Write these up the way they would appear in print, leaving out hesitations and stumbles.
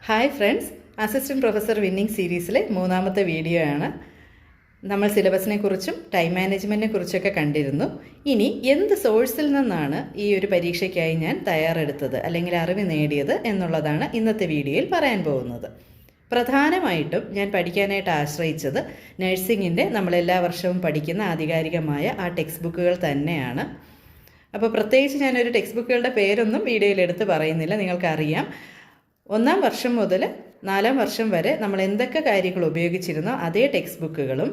Hi friends, assistant professor winning സീരീസിലെ മൂന്നാമത്തെ video ആണ്. നമ്മൾ സിലബസിനെ കുറിച്ചും ടൈം മാനേജ്മെൻറ്റിനെ കുറിച്ചൊക്കെ കണ്ടിരുന്നു. ഇനി എന്ത് സോഴ്സിൽ നിന്നാണ് ഈ ഒരു പരീക്ഷയ്ക്കായി ഞാൻ തയ്യാറെടുത്തത് അല്ലെങ്കിൽ അറിവ് നേടിയത് എന്നുള്ളതാണ് ഇന്നത്തെ വീഡിയോയിൽ പറയാൻ പോകുന്നത്. പ്രധാനമായിട്ടും ഞാൻ പഠിക്കാനായിട്ട് ആശ്രയിച്ചത് നഴ്സിങ്ങിൻ്റെ നമ്മളെല്ലാ വർഷവും പഠിക്കുന്ന ആധികാരികമായ ആ ടെക്സ്റ്റ് ബുക്കുകൾ തന്നെയാണ്. അപ്പോൾ പ്രത്യേകിച്ച് ഞാനൊരു ടെക്സ്റ്റ് ബുക്കുകളുടെ പേരൊന്നും വീഡിയോയിൽ എടുത്ത് പറയുന്നില്ല, നിങ്ങൾക്കറിയാം. 1ാം വർഷം മുതൽ 4ാം വർഷം വരെ നമ്മൾ എന്തൊക്കെ കാര്യങ്ങൾ ഉപയോഗിച്ചിരുന്നോ അതേ ടെക്സ്റ്റ് ബുക്കുകളും,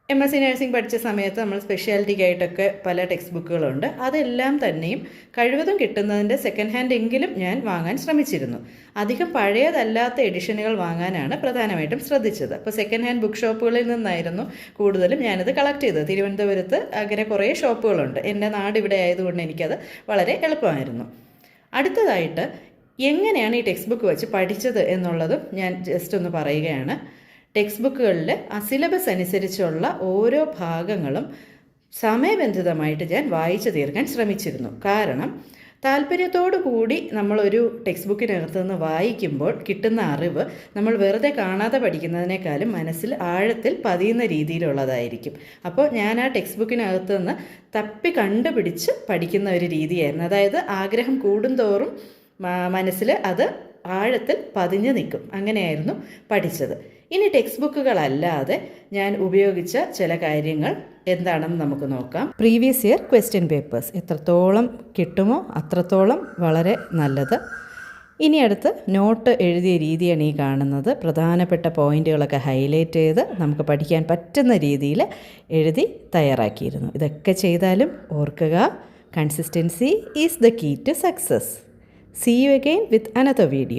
MSc നഴ്സിംഗ് പഠിച്ച സമയത്ത് നമ്മൾ സ്പെഷ്യാലിറ്റിക്കായിട്ടൊക്കെ പല ടെക്സ്റ്റ് ബുക്കുകളുണ്ട്, അതെല്ലാം തന്നെയും കഴിവതും കിട്ടുന്നതിൻ്റെ സെക്കൻഡ് ഹാൻഡ് എങ്കിലും ഞാൻ വാങ്ങാൻ ശ്രമിച്ചിരുന്നു. അധികം പഴയതല്ലാത്ത എഡിഷനുകൾ വാങ്ങാനാണ് പ്രധാനമായിട്ടും ശ്രദ്ധിച്ചത്. അപ്പോൾ സെക്കൻഡ് ഹാൻഡ് ബുക്ക് ഷോപ്പുകളിൽ നിന്നായിരുന്നു കൂടുതലും ഞാനിത് കളക്ട് ചെയ്തത്. തിരുവനന്തപുരത്ത് അങ്ങനെ കുറേ ഷോപ്പുകളുണ്ട്. എൻ്റെ നാട് ഇവിടെ ആയതുകൊണ്ട് എനിക്കത് വളരെ എളുപ്പമായിരുന്നു. അടുത്തതായിട്ട് എങ്ങനെയാണ് ഈ ടെക്സ്റ്റ് ബുക്ക് വെച്ച് പഠിച്ചത് എന്നുള്ളതും ഞാൻ ജസ്റ്റ് ഒന്ന് പറയുകയാണ്. ടെക്സ്റ്റ് ബുക്കുകളിൽ ആ സിലബസ് അനുസരിച്ചുള്ള ഓരോ ഭാഗങ്ങളും സമയബന്ധിതമായിട്ട് ഞാൻ വായിച്ചു തീർക്കാൻ ശ്രമിച്ചിരുന്നു. കാരണം താല്പര്യത്തോടു കൂടി നമ്മളൊരു ടെക്സ്റ്റ് ബുക്കിനകത്ത് നിന്ന് വായിക്കുമ്പോൾ കിട്ടുന്ന അറിവ് നമ്മൾ വെറുതെ കാണാതെ പഠിക്കുന്നതിനേക്കാളും മനസ്സിൽ ആഴത്തിൽ പതിയുന്ന രീതിയിലുള്ളതായിരിക്കും. അപ്പോൾ ഞാൻ ആ ടെക്സ്റ്റ് ബുക്കിനകത്ത് നിന്ന് തപ്പി കണ്ടുപിടിച്ച് പഠിക്കുന്ന ഒരു രീതിയായിരുന്നു. അതായത് ആഗ്രഹം കൂടുന്തോറും മനസ്സിൽ അത് ആഴത്തിൽ പതിഞ്ഞു നിൽക്കും. അങ്ങനെയായിരുന്നു പഠിച്ചത്. ഇനി ടെക്സ്റ്റ് ബുക്കുകളല്ലാതെ ഞാൻ ഉപയോഗിച്ച ചില കാര്യങ്ങൾ എന്താണെന്ന് നമുക്ക് നോക്കാം. പ്രീവിയസ് ഇയർ ക്വസ്റ്റ്യൻ പേപ്പേഴ്സ് എത്രത്തോളം കിട്ടുമോ അത്രത്തോളം വളരെ നല്ലത്. ഇനി അടുത്ത് നോട്ട് എഴുതിയ രീതിയാണ് ഈ കാണുന്നത്. പ്രധാനപ്പെട്ട പോയിന്റുകളൊക്കെ ഹൈലൈറ്റ് ചെയ്ത് നമുക്ക് പഠിക്കാൻ പറ്റുന്ന രീതിയിൽ എഴുതി തയ്യാറാക്കിയിരുന്നു. ഇതൊക്കെ ചെയ്താലും ഓർക്കുക, consistency is the key to success. See you again with another video.